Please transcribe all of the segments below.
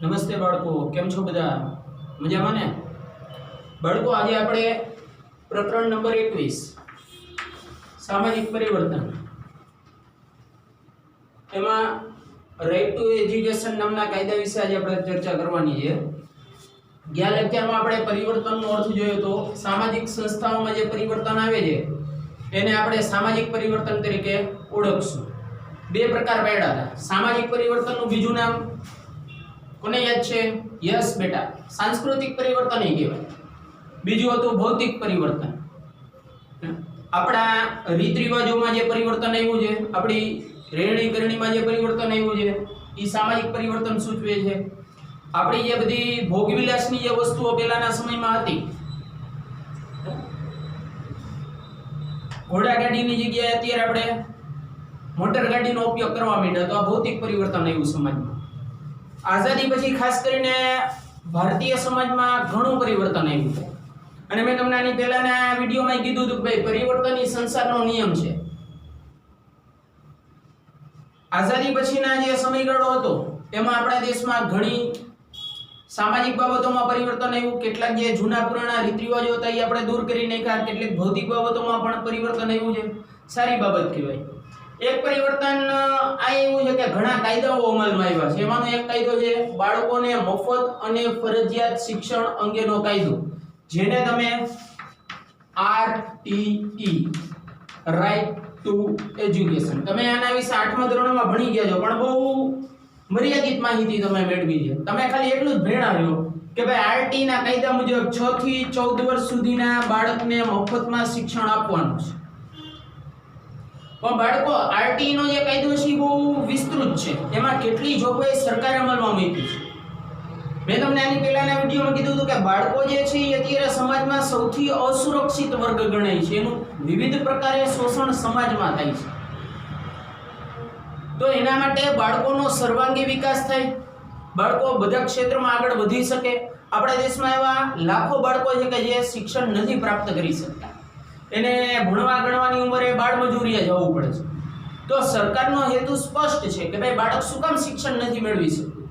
નમસ્તે બાળકો, કેમ છો બધા? મજામાં ને? બાળકો, આજે આપણે પ્રકરણ નંબર 21 સામાજિક પરિવર્તન એમાં રાઈટ ટુ એજ્યુકેશન નામના કાયદા વિશે આજે આપણે ચર્ચા કરવાની છે. ગયા લેક્ચરમાં આપણે પરિવર્તનનો અર્થ જોયો તો સામાજિક સંસ્થાઓમાં જે પરિવર્તન આવે છે એને આપણે સામાજિક પરિવર્તન તરીકે ઓળખશું. બે પ્રકાર પાડ્યા હતા. સામાજિક પરિવર્તનનું બીજું નામ કોને યાદ છે? યસ બેટા, સાંસ્કૃતિક પરિવર્તન એ કહેવાય. બીજું હતું ભૌતિક પરિવર્તન. આપણા રીત રિવાજોમાં જે પરિવર્તન આવ્યું છે, આપણી રહેણી કરણીમાં જે પરિવર્તન આવ્યું છે એ સામાજિક પરિવર્તન સૂચવે છે. આપણી જે બધી ભોગવિલાસની જે વસ્તુઓ પહેલાના સમયમાં હતી, ઘોડાગાડીની જગ્યાએ અત્યારે આપણે મોટર ગાડીનો ઉપયોગ કરવા માંડ્યા, તો આ ભૌતિક પરિવર્તન આવ્યું સમાજમાં. આઝાદી પછી ખાસ કરીને ભારતીય સમાજમાં ઘણું પરિવર્તન આવ્યું છે. અને મેં તમને આની પહેલાના વિડીયોમાં કીધું હતું કે ભાઈ પરિવર્તન એ સંસારનો નિયમ છે. આઝાદી પછીના જે સમયગાળો હતો એમાં આપણા દેશમાં ઘણી સામાજિક બાબતોમાં પરિવર્તન આવ્યું. કેટલાક જે જૂના પુરાણા રીત રિવાજો હતા એ આપણે દૂર કરી નાખ્યા. કેટલીક ભૌતિક બાબતોમાં પણ પરિવર્તન આવ્યું છે. સારી બાબત કહેવાય. એક પરિવર્તન આ એવું છે કે ઘણા કાયદાઓ અમલમાં આવ્યા છે. એમાંનો એક કાયદો છે બાળકોને મફત અને ફરજિયાત શિક્ષણ અંગેનો કાયદો, જેને તમે RTE રાઈટ ટુ એજ્યુકેશન, તમે આના વિશે 8મા ધોરણમાં ભણી ગયા છો, પણ બહુ મર્યાદિત માહિતી તમે મેળવી છે. તમે ખાલી એટલું જ ભણ્યા કે ભાઈ RT ના કાયદા મુજબ 6 થી 14 વર્ષ સુધીના બાળકને મફતમાં શિક્ષણ આપવાનું છે. પણ બાળકો, RT નો જે કાયદો છે એ બહુ વિસ્તૃત છે. એમાં કેટલી જોગવાઈ સરકારે અમલમાં મૂકી છે. મેં તમને આની પહેલાના વિડીયોમાં કીધું હતું કે બાળકો જે છે એ અત્યારે સમાજમાં સૌથી અસુરક્ષિત વર્ગ ગણાય છે. એનું વિવિધ પ્રકારે શોષણ સમાજમાં થાય છે. તો એના માટે બાળકોનો સર્વાંગી વિકાસ થાય, બાળકો બધા ક્ષેત્રમાં આગળ વધી શકે. આપણા દેશમાં એવા લાખો બાળકો છે કે જે શિક્ષણ નથી પ્રાપ્ત કરી શકતા. એને ભણવા ગણવાની ઉંમરે બાળ મજૂરીએ જવું પડે છે. તો સરકારનો હેતુ સ્પષ્ટ છે કે ભાઈ બાળક શું કામ શિક્ષણ નથી મેળવી શકતું?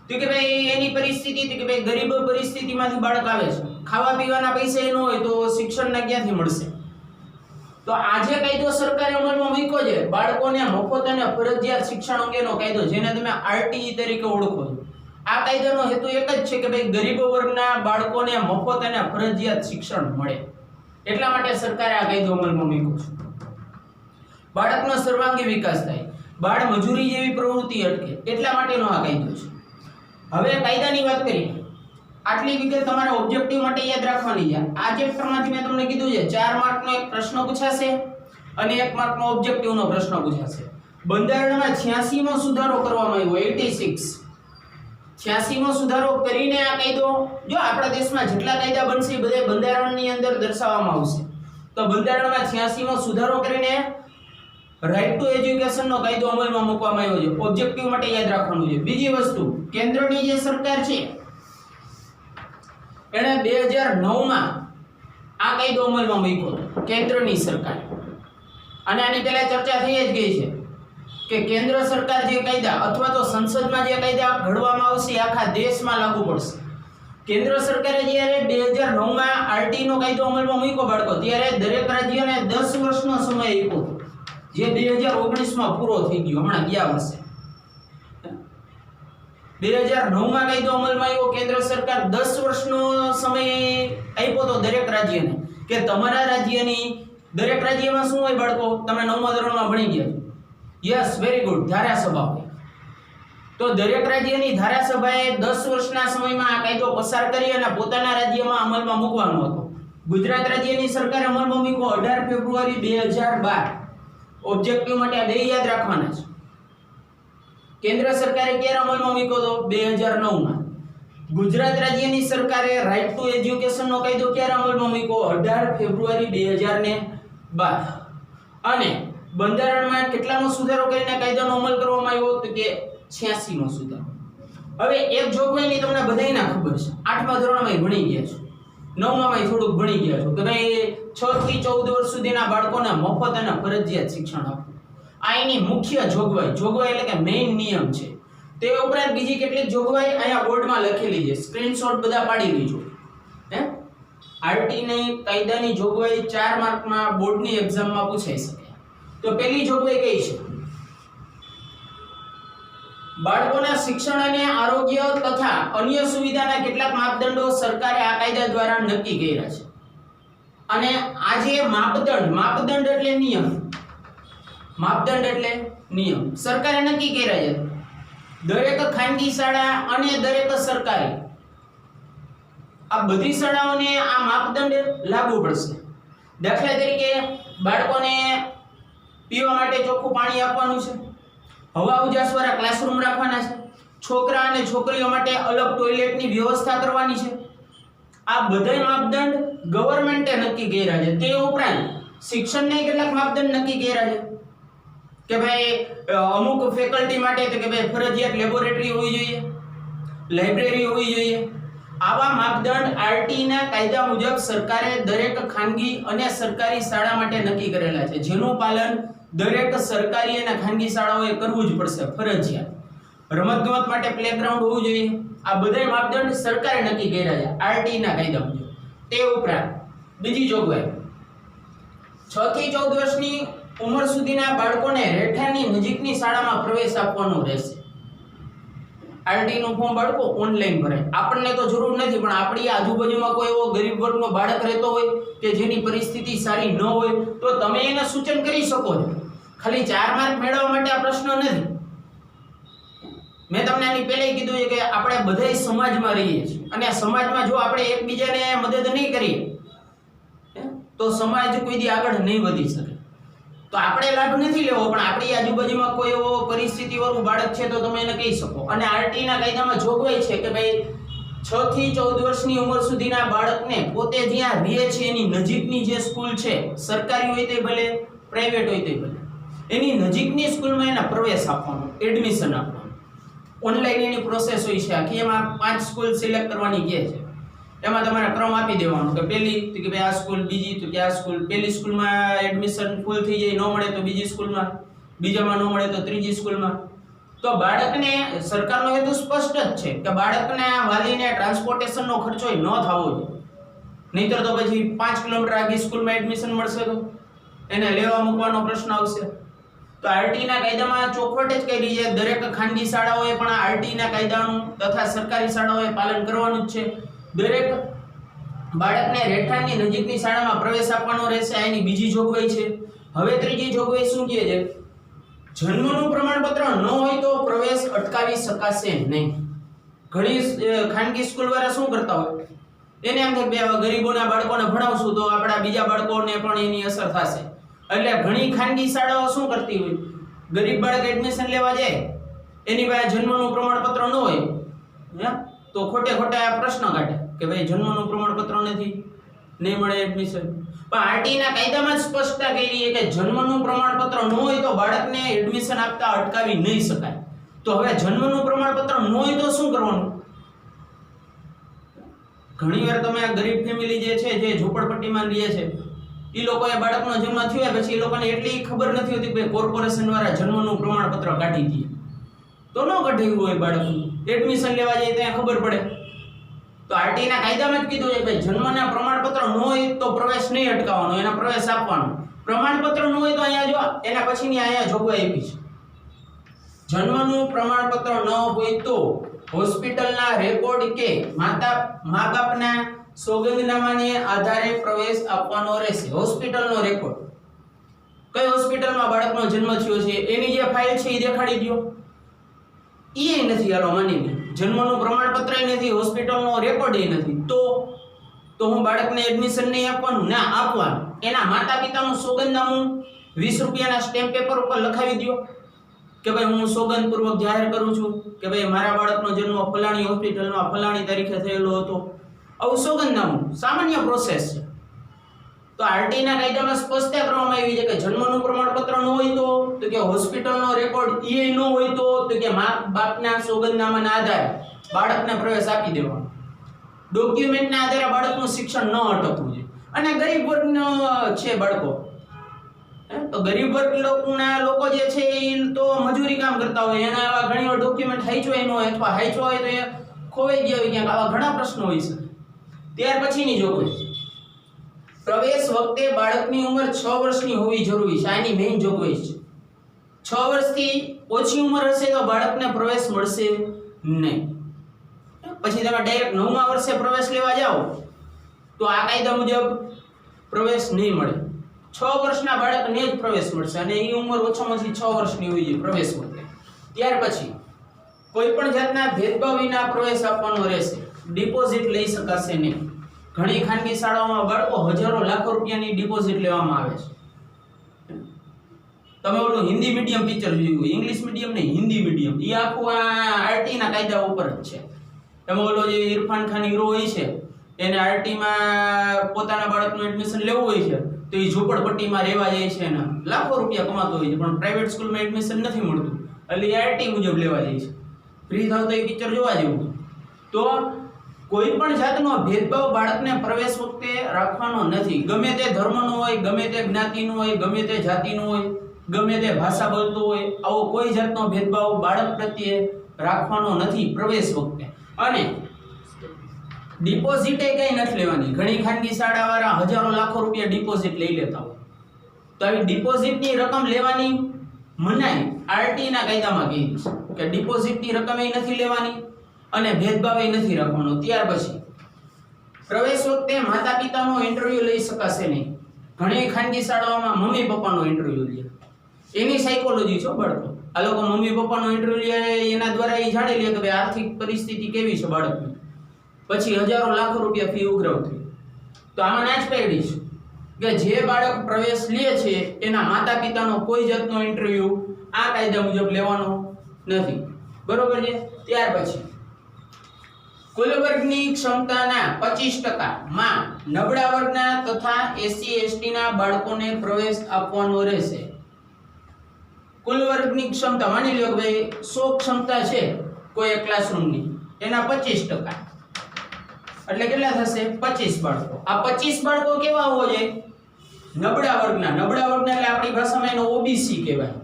તો કે ભાઈ એની પરિસ્થિતિ કે ભાઈ ગરીબ પરિસ્થિતિમાંથી બાળક આવે છે, ખાવા પીવાના પૈસા ન હોય તો શિક્ષણના ક્યાંથી મળશે? તો આજે કાયદો સરકારે અમલમાં મૂક્યો છે બાળકોને મફત અને ફરજિયાત શિક્ષણ અંગેનો કાયદો, જેને તમે RTE તરીકે ઓળખો છો. આ કાયદાનો હેતુ એક જ છે કે ભાઈ ગરીબ વર્ગના બાળકોને મફત અને ફરજિયાત શિક્ષણ મળે. એટલા માટે સરકારે આ કાયદો અમલમાં મૂક્યો છે. બાળકનો સર્વાંગી વિકાસ થાય, બાળ મજૂરી જેવી પ્રવૃત્તિ અટકે, એટલા માટેનો આ કાયદો છે. હવે કાયદાની વાત કરીએ. આટલી વિગત તમારા ઓબ્જેક્ટિવ માટે યાદ રાખવાની છે. આ ચેપ્ટરમાંથી મેં તમને કીધું છે 4 માર્કનો એક પ્રશ્ન પૂછાશે અને 1 માર્કનો ઓબ્જેક્ટિવનો પ્રશ્ન પૂછાશે. બંધારણમાં 86મો સુધારો કરવામાં આવ્યો, 86મો સુધારો કરીને આ કાયદો, જો આપણા દેશમાં જેટલા કાયદા બનશે એ બધા બંધારણની અંદર દર્શાવવામાં આવશે. તો બંધારણમાં 86મો સુધારો કરીને રાઈટ ટુ એજ્યુકેશન નો કાયદો અમલમાં મૂકવામાં આવ્યો છે. ઓબ્જેક્ટિવ માટે યાદ રાખવાનું છે. બીજી વસ્તુ, કેન્દ્રની જે સરકાર છે એણે 2009માં આ કાયદો અમલમાં મૂક્યો, કેન્દ્રની સરકાર. અને આની પહેલા ચર્ચા થઈ જ ગઈ છે કે કેન્દ્ર સરકાર જે કાયદા અથવા તો સંસદમાં જે કાયદા ઘડવામાં આવશે આખા દેશમાં લાગુ પડશે. કેન્દ્ર સરકારે જ્યારે 2009માં RT નો કાયદો અમલમાં મૂક્યો બાળકો, ત્યારે દરેક રાજ્યને 10 વર્ષનો સમય આપ્યો, જે 2019માં પૂરો થઈ ગયો, હમણાં ગયા વર્ષે. 2009માં કાયદો અમલમાં આવ્યો, કેન્દ્ર સરકાર 10 વર્ષનો સમય આપ્યો તો દરેક રાજ્યને કે તમારા રાજ્યની, દરેક રાજ્યમાં શું હોય બાળકો, તમે 9મા ધોરણમાં ભણી ગયા છો. યસ, વેરી ગુડ, ધારાસભા હોય. તો દરેક રાજ્યની ધારાસભાએ 10 વર્ષના સમયમાં આ કાયદો પસાર કરી અને પોતાના રાજ્યમાં અમલમાં મૂકવાનો હતો. ગુજરાત રાજ્યની સરકારે અમલમાં મૂક્યો 18 ફેબ્રુઆરી 2012. ઓબ્જેક્ટિવ માટે આ બે યાદ રાખવાના છે. કેન્દ્ર સરકારે ક્યારે અમલમાં મૂક્યો તો 2009માં. ગુજરાત રાજ્યની સરકારે રાઈટ ટુ એજ્યુકેશન નો કાયદો ક્યારે અમલમાં મૂક્યો? 18 ફેબ્રુઆરી 2012. અને બંધારણમાં કેટલામો સુધારો કરીને કાયદાનો અમલ કરવામાં આવ્યો તો કે 86મો સુધારો. હવે એક જોગવાઈની તમને બધાયને ખબર છે, 8મા ધોરણમાં ભણી ગયા છો, 9મામાં થોડુંક ભણી ગયા છો કે ભાઈ 6 થી 14 વર્ષ સુધીના બાળકોને મફત અને ફરજિયાત શિક્ષણ આપવું. આ એની મુખ્ય જોગવાઈ એટલે કે મેઇન નિયમ છે. તે ઉપરાંત બીજી કેટલીક જોગવાઈ અહીંયા બોર્ડમાં લખેલી છે, સ્ક્રીનશોટ બધા પાડી લીજો. આરટી ની કાયદાની જોગવાઈ 4 માર્કમાં બોર્ડની એક્ઝામમાં પૂછાઈ શકે. તો પહેલી જોગવાઈ કઈ છે? બાળકોના શિક્ષણ અને આરોગ્ય તથા અન્ય સુવિધાના કેટલાક માપદંડો સરકારે આ કાયદા દ્વારા નક્કી કર્યા છે. અને આ જે માપદંડ એટલે નિયમ, માપદંડ એટલે નિયમ સરકારે નક્કી કર્યા છે. દરેક ખાનગી શાળા અને દરેક સરકારી આ બધી શાળાઓને આ માપદંડ લાગુ પડશે. દાખલા તરીકે બાળકોને પીવા માટે ચોખ્ખું પાણી આપવાનું છે, હવા ઉજાસવાળા ક્લાસરૂમ રાખવાના છે, છોકરા અને છોકરીઓ માટે અલગ ટોયલેટની વ્યવસ્થા કરવાની છે. આ બધા માપદંડ ગવર્મેન્ટે નક્કી કર્યા છે. તે ઉપરાંત શિક્ષણને કેટલાક માપદંડ નક્કી કર્યા છે કે ભાઈ અમુક ફેકલ્ટી માટે તો કે ભાઈ ફરજિયાત લેબોરેટરી હોવી જોઈએ, લાઇબ્રેરી હોવી જોઈએ. આવા માપદંડ આરટી ના કાયદા મુજબ સરકારે દરેક ખાનગી અને સરકારી શાળા માટે નક્કી કરેલા છે, જેનું પાલન દરેક સરકારી અને ખાનગી શાળાઓએ કરવું જ પડશે, ફરજિયાત. રમતગમત માટે પ્લેગ્રાઉન્ડ હોવું જોઈએ. આ બધા માપદંડ સરકારે નક્કી કર્યા છે આરટી ના કાયદા મુજબ. તે ઉપરાંત બીજી જોગવાઈ 6 થી 14 વર્ષની ઉંમર સુધીના બાળકોને રહેઠાણની નજીકની શાળામાં પ્રવેશ આપવાનો રહેશે. આરટી નું ફોર્મ બાળકો ઓનલાઈન ભરાય. આપણને તો જરૂર નથી, પણ આપણી આજુબાજુમાં કોઈ એવો ગરીબ વર્ગનો બાળક રહેતો હોય કે જેની પરિસ્થિતિ સારી ન હોય તો તમે એને સૂચન કરી શકો છો. ખાલી 4 માર્ક મેળવવા માટે આ પ્રશ્ન નથી. મેં તમને આની પહેલા કીધું છે કે આપણે બધા સમાજમાં રહીએ છીએ અને સમાજમાં જો આપણે એકબીજાને મદદ નહીં કરીએ તો સમાજ કોઈ દી આગળ નહીં વધી શકે. તો આપણે લાભ નથી લેવો, પણ આપણી આજુબાજુમાં કોઈ એવો પરિસ્થિતિ વાળું બાળક છે તો તમે એને કહી શકો. અને આરટી ના કાયદામાં જોગવાઈ છે કે ભાઈ 6 થી 14 વર્ષની ઉંમર સુધીના બાળકને પોતે જ્યાં રહે છે એની નજીકની જે સ્કૂલ છે, સરકારી હોય તે ભલે, પ્રાઇવેટ હોય તે ભલે, એની નજીકની સ્કૂલમાં એને પ્રવેશ આપવાનો, એડમિશન આપવાનું. ઓનલાઈન એની પ્રોસેસ હોય છે આખી. એમાં 5 સ્કૂલ સિલેક્ટ કરવાની કહે છે. એમાં તમારે ક્રમ આપી દેવાનો કે પહેલી તો કે ભાઈ આ સ્કૂલ, બીજી તો કે આ સ્કૂલ. પહેલી સ્કૂલમાં એડમિશન ફૂલ થઈ જાય, ન મળે તો બીજી સ્કૂલમાં, બીજામાં ન મળે તો ત્રીજી સ્કૂલમાં. તો બાળકને સરકારનો હેતુ સ્પષ્ટ જ છે કે બાળકને વાલીને ટ્રાન્સપોર્ટેશનનો ખર્ચો ન થવો જોઈએ. નહીતર તો પછી 5 કિલોમીટર આગી સ્કૂલમાં એડમિશન મળશે તો એને લેવા મૂકવાનો પ્રશ્ન આવશે. તો આરટી ના કાયદામાં ચોખવટ જ કરી છે, દરેક ખાનગી શાળાઓએ પણ આરટી ના કાયદાનું તથા સરકારી શાળાઓએ પાલન કરવાનું જ છે. દરેક બાળકને રહેઠાણની નજીકની શાળામાં પ્રવેશ આપવાનો રહેશે. આની બીજી જોગવાઈ છે. હવે ત્રીજી જોગવાઈ શું કહે છે? જન્મનું પ્રમાણપત્ર ન હોય તો પ્રવેશ અટકાવી શકાશે નહીં. ઘણી ખાનગી સ્કૂલ વાળા શું કરતા હોય, એને એમ થાય કે ગરીબોના બાળકોને ભણાવશું તો આપણા બીજા બાળકોને પણ એની અસર થશે. એટલે ઘણી ખાનગી શાળાઓ શું કરતી હોય, ગરીબ બાળક એડમિશન લેવા જાય, એની પાસે જન્મનું પ્રમાણપત્ર ન હોય તો ખોટે ખોટા પ્રશ્ન કાઢે કે ભાઈ જન્મનું પ્રમાણપત્ર નથી, નહીં મળે એડમિશન. પણ આરટી ના કાયદામાં સ્પષ્ટતા કરી છે કે જન્મનું પ્રમાણપત્ર ન હોય તો બાળકને એડમિશન આપતા અટકાવી નહીં શકાય. તો હવે જન્મનું પ્રમાણપત્ર ન હોય તો શું કરવાનું? ઘણીવાર તમે આ ગરીબ ફેમિલી જે છે, જે ઝૂંપડપટ્ટીમાં રહે છે, એ લોકોએ બાળકનો જન્મ થયો પછી એ લોકોને એટલી ખબર નથી હોતી કે કોર્પોરેશન વાળા જન્મનું પ્રમાણપત્ર કાઢી દે. તો ન કઢાવ્યું હોય બાળકનું, એડમિશન લેવા જાય ત્યાં ખબર પડે. તો આરટી ના કાયદામાં જ કીધું છે કે જન્મના પ્રમાણપત્ર ન હોય તો પ્રવેશ નહીં અટકાવવાનો, એના પ્રવેશ આપવાનો. પ્રમાણપત્ર ન હોય તો અહીંયા જો એના પછીની અહીંયા જોગવાઈ આપી છે. જન્મનું પ્રમાણપત્ર ન હોય તો હોસ્પિટલના રેકોર્ડ કે મા બાપના સોગંદનામાને આધારે પ્રવેશ આપવાનો રહેશે. હોસ્પિટલનો રેકોર્ડ, કઈ હોસ્પિટલમાં બાળકનો જન્મ થયો છે એની જે ફાઇલ છે એ દેખાડી દો. એ નથી, હાલો માની લે જન્મનું પ્રમાણપત્ર નથી, હોસ્પિટલનો રેકોર્ડ નથી, તો હું બાળકને એડમિશન નહીં આપવાનું, ના આપવાનું. એના માતા પિતાનું સોગંદનામું 20 રૂપિયાના સ્ટેમ્પ પેપર ઉપર લખાવી દો કે ભાઈ હું સોગંદપૂર્વક જાહેર કરું છું કે ભાઈ મારા બાળકનો જન્મ ફલાણી હોસ્પિટલમાં ફલાણી તારીખે થયેલો હતો. આવું સોગંદનામું સામાન્ય પ્રોસેસ છે. તો આરટી ના કાયદામાં સ્પષ્ટતા કરવામાં આવી છે કે જન્મનું પ્રમાણપત્ર ન હોય તો કે હોસ્પિટલનો રેકોર્ડ એ ન હોય તો કે મા બાપના સોગંદનામાના આધારે બાળકને પ્રવેશ આપી દેવાનો. ડોક્યુમેન્ટના આધારે બાળકનું શિક્ષણ ન અટકવું જોઈએ. અને ગરીબ વર્ગનો છે બાળકો, તો ગરીબ વર્ગના લોકો જે છે એ તો મજૂરી કામ કરતા હોય, એના આવા ઘણી વાર ડોક્યુમેન્ટ હાઈચવાય ન હોય અથવા હાઈચવા હોય તો એ ખોવાઈ ગયા હોય ક્યાંક, આવા ઘણા પ્રશ્નો હોય છે. ત્યાર પછીની જોગવાઈ, પ્રવેશ વખતે બાળકની ઉંમર 6 વર્ષની હોવી જરૂરી છે. આની મેઇન જોગવાઈ છે. 6 વર્ષથી ઓછી ઉંમર હશે તો બાળકને પ્રવેશ મળશે નહીં. પછી તમે ડાયરેક્ટ 9મા વર્ષે પ્રવેશ લેવા જાઓ તો આ કાયદા મુજબ પ્રવેશ નહીં મળે. 6 વર્ષના બાળકને જ પ્રવેશ મળશે અને એ ઉંમર ઓછામાં ઓછી 6 વર્ષની હોવી જોઈએ પ્રવેશ વખતે. ત્યાર પછી કોઈ પણ જાતના ભેદભાવ વિના પ્રવેશ આપવાનો રહેશે. ડિપોઝિટ લઈ શકાશે નહીં. ઘણી ખાનગી શાળાઓમાં બાળકો હજારો લાખો રૂપિયાની ડિપોઝિટ લેવામાં આવે છે. તમે ઓલું હિન્દી મીડિયમ પિક્ચર જોયું, ઇંગ્લિશ મીડિયમ નહીં, હિન્દી મીડિયમ, એ આખું આ આરટી ના કાયદા ઉપર જ છે. તમે ઓલો જે ઇરફાન ખાન હીરો હોય છે એને આરટી માં પોતાના બાળકનું એડમિશન લેવું હોય છે તો એ ઝૂંપડપટ્ટીમાં રહેવા જાય છે ને લાખો રૂપિયા કમાતો હોય છે, પણ પ્રાઇવેટ સ્કૂલમાં એડમિશન નથી મળતું એટલે આરટી મુજબ લેવા જાય છે. ફ્રી થાવ તો એ પિક્ચર જોવા જેવું. તો કોઈ પણ જાતનો ભેદભાવ બાળકને પ્રવેશ વખતે રાખવાનો નથી. ગમે તે ધર્મનો હોય, ગમે તે જ્ઞાતિનો હોય, ગમે તે જાતિનો હોય, ગમે તે ભાષા બોલતો હોય, આવો કોઈ જાતનો ભેદભાવ બાળક પ્રત્યે રાખવાનો નથી પ્રવેશ વખતે. અને ડિપોઝિટ એ કઈ નથી લેવાની. ઘણી ખાનગી શાળાવાળા હજારો લાખો રૂપિયા ડિપોઝિટ લઈ લેતા હોય તો આવી ડિપોઝિટની રકમ લેવાની મનાઈ આરટી ના કાયદામાં કહી છે કે ડિપોઝિટની રકમ એ નથી લેવાની અને ભેદભાવ એ નથી રાખવાનો. ત્યાર પછી પ્રવેશ વખતે માતા પિતાનો ઇન્ટરવ્યુ લઈ શકાશે નહીં. ઘણી ખાનગી શાળાઓમાં મમ્મી પપ્પાનો ઇન્ટરવ્યુ લે. એની સાયકોલોજી છે બાળકો. આ લોકો મમ્મી પપ્પાનો ઇન્ટરવ્યુ લે, એના દ્વારા એ જાણી લે કે ભાઈ આર્થિક પરિસ્થિતિ કેવી છે બાળકની. પછી હજારો લાખો રૂપિયા ફી ઉઘરાવતી. તો આમાં ના જ પાડી છે કે જે બાળક પ્રવેશ લે છે એના માતા પિતાનો કોઈ જાતનો ઇન્ટરવ્યુ આ કાયદા મુજબ લેવાનો નથી. બરોબર છે. ત્યાર પછી કુલ વર્ગની ક્ષમતાના 25% માં નબળા વર્ગના તથા એસસી એસટી ના બાળકોને પ્રવેશ આપવાનો રહેશે. કુલ વર્ગની ક્ષમતા માની લો કે ભાઈ 100 ક્ષમતા છે કોઈ એક ક્લાસરૂમની, એના 25%. એટલે કેટલા થશે? 25 બાળકો. આ 25 બાળકો કેવા હોવા જોઈએ? નબળા વર્ગના. નબળા વર્ગના એટલે આપણી ભાષામાં એનો ઓબીસી કહેવાય.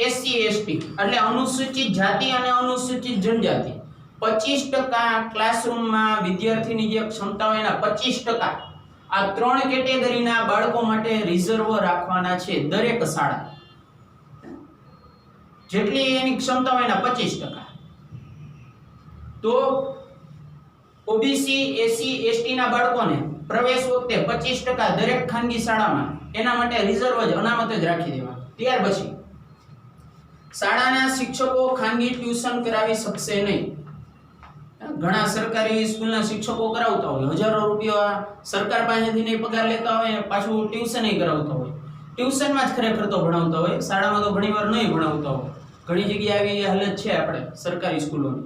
એસસી એસટી એટલે અનુસૂચિત જાતિ અને અનુસૂચિત જનજાતિ. 25% ક્લાસરૂમમાં વિદ્યાર્થીની જે ક્ષમતા હોય એના 25% આ 3 કેટેગરીના બાળકો માટે રિઝર્વ રાખવાના છે દરેક શાળા. જેટલી એની ક્ષમતા હોય એના 25%. તો ઓબીસી એસસી એસટી ના બાળકોને પ્રવેશ વખતે 25% દરેક ખાનગી શાળામાં એના માટે રિઝર્વ જ અનામત જ રાખી દેવા. ત્યાર પછી શાળાના શિક્ષકો ખાનગી ટ્યુશન કરાવી શકશે નહીં. ઘણા સરકારી સ્કૂલના શિક્ષકો કરાવતા હોય, હજારો રૂપિયા સરકાર પાસેથી નહીં પગાર લેતા હોય, પાછું ટ્યુશન કરાવતા હોય. ટ્યુશનમાં જ ખરેખર તો ભણાવતા હોય, શાળામાં તો ઘણીવાર નહીં ભણાવતા હોય. ઘણી જગ્યાએ આવી હાલત છે આપણે સરકારી સ્કૂલોની.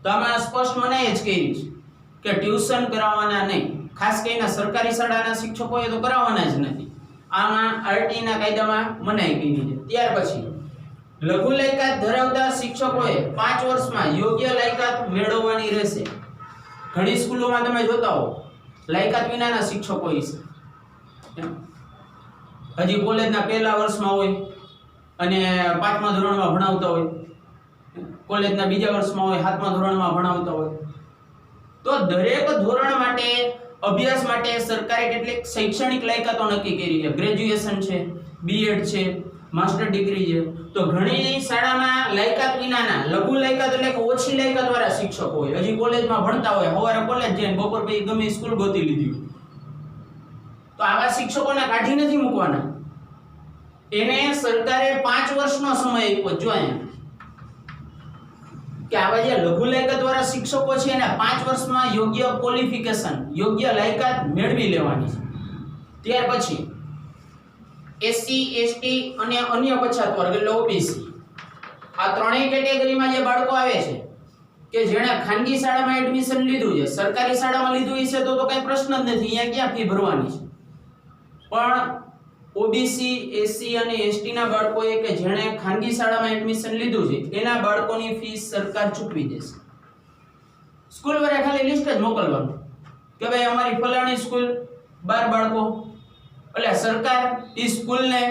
તો આમાં સ્પષ્ટ મનાઈ જ કરી છે કે ટ્યુશન કરાવવાના નહીં. ખાસ કરીને સરકારી શાળાના શિક્ષકોએ તો કરાવવાના જ નથી. આમાં આરટી ના કાયદામાં મનાઈ કરી છે. ત્યાર પછી લઘુ લાયકાત ધરાવતા શિક્ષકોએ 5 વર્ષમાં યોગ્ય લાયકાત મેળવવાની રહેશે. ઘણી સ્કૂલોમાં તમે જોતા હો લાયકાત વિનાના શિક્ષકો હોય છે. હજી કોલેજના પહેલા વર્ષમાં હોય અને 5મા ધોરણમાં ભણાવતા હોય, કોલેજના બીજા વર્ષમાં હોય, 7મા ધોરણમાં ભણાવતા હોય. તો દરેક ધોરણ માટે અભ્યાસ માટે સરકારે કેટલીક શૈક્ષણિક લાયકાતો નક્કી કરી છે. ગ્રેજ્યુએશન છે, બીએડ છે, માસ્ટર ડિગ્રી છે. તો ઘણી શાળામાં લાયકાત વિનાના લઘુ લાયકાત એટલે કે ઓછી લાયકાત વાળા શિક્ષકો હોય. હજી કોલેજમાં ભણતા હોય, સવારે કોલેજ જઈને બપોર પછી ગમે સ્કૂલ ગોતી લીધી. તો આવા શિક્ષકોને કાઢી નથી મૂકવાના. એને સરકારે 5 વર્ષનો સમય આપ્યો. જો અહીંયા કે આવા જે લઘુ લાયકાત વાળા શિક્ષકો છે એને 5 વર્ષમાં યોગ્ય ક્વોલિફિકેશન, યોગ્ય લાયકાત મેળવી લેવાની છે. ત્યાર પછી એસસી એસટી અને અન્ય પછાત વર્ગ એટલે ઓબીસી આ ત્રણેય કેટેગરીમાં જે બાળકો આવે છે કે જેણે ખાનગી શાળામાં એડમિશન લીધું છે, સરકારી શાળામાં લીધું છે તો કઈ પ્રશ્ન જ નથી, અહીંયા ક્યાં ફી ભરવાની છે. પણ ઓબીસી એસસી અને એસટી ના બાળકોએ કે જેણે ખાનગી શાળામાં એડમિશન લીધું છે એના બાળકોની ફીસ સરકાર ચૂકવી દેશે. સ્કૂલ વાળા ખાલી લિસ્ટ જ મોકલવાનું કે ભાઈ અમારી ફલાણી સ્કૂલ 12 બાળકો, એટલે સરકાર એ સ્કૂલને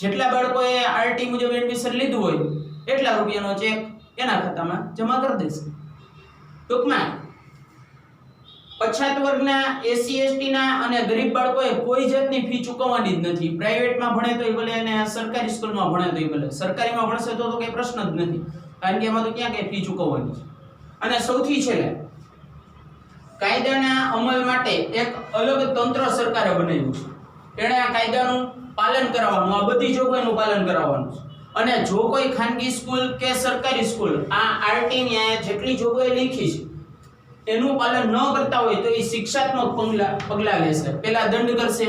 જેટલા બાળકોએ આરટી મુજબ એડમિશન લીધું હોય એટલા રૂપિયાનો ચેક એના ખાતામાં જમા કરી દેશે. ટૂંકમાં પછાત વર્ગના એસસી એસટી ના અને ગરીબ બાળકોએ કોઈ જાતની ફી ચૂકવવાની જ નથી. પ્રાઇવેટમાં ભણે તોય ભલે અને સરકારી સ્કૂલમાં ભણે તોય ભલે. સરકારીમાં ભણશે તો કઈ પ્રશ્ન જ નથી, કારણ કે એમાં તો ક્યાં કઈ ફી ચૂકવવાની છે. અને સૌથી છેલ્લે કાયદાના અમલ માટે એક અલગ તંત્ર સરકારે બનાવ્યું છે. એણે આ કાયદાનું પાલન કરાવવાનું, આ બધી જોગવાઈનું પાલન કરાવવાનું છે. અને જો કોઈ ખાનગી સ્કૂલ કે સરકારી સ્કૂલ આ આરટી ની જેટલી જોગવાઈ લખી છે એનું પાલન ન કરતા હોય તો એ શિક્ષાત્મક પગલા લેશે. પહેલા દંડ કરશે.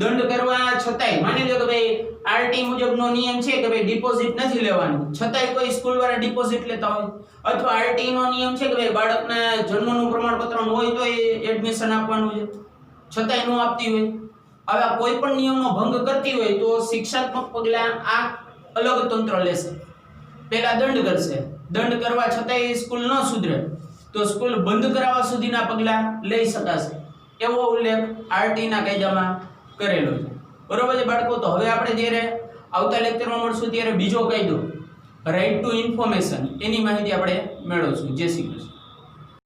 દંડ કરવા છતાંય માની લો કે ભાઈ આરટી મુજબનો નિયમ છે કે ભાઈ ડિપોઝિટ નથી લેવાની, છતાંય કોઈ સ્કૂલ વાળા ડિપોઝિટ લેતા હોય, અથવા આરટી નો નિયમ છે કે ભાઈ બાળકના જન્મનું પ્રમાણપત્ર હોય તો એ એડમિશન આપવાનું છે, છતાંય ન આપતી હોય, આવા કોઈ પણ નિયમનો ભંગ કરતી હોય તો શિક્ષાત્મક પગલા આ અલગ તંત્ર લેશે. પહેલા દંડ કરશે. દંડ કરવા છતાંય સ્કૂલ ન સુધરે તો સ્કૂલ બંધ કરાવવા સુધીના પગલા લઈ શકાશે. એવો ઉલ્લેખ આરટી ના કાયદામાં કરેલો છે. બરોબર છે બાળકો? તો હવે આપણે જ્યારે આવતા લેક્ચરમાં મળશું ત્યારે બીજો કાયદો રાઇટ ટુ ઇન્ફોર્મેશન એની માહિતી આપણે મેળવશું. જય શ્રી કૃષ્ણ.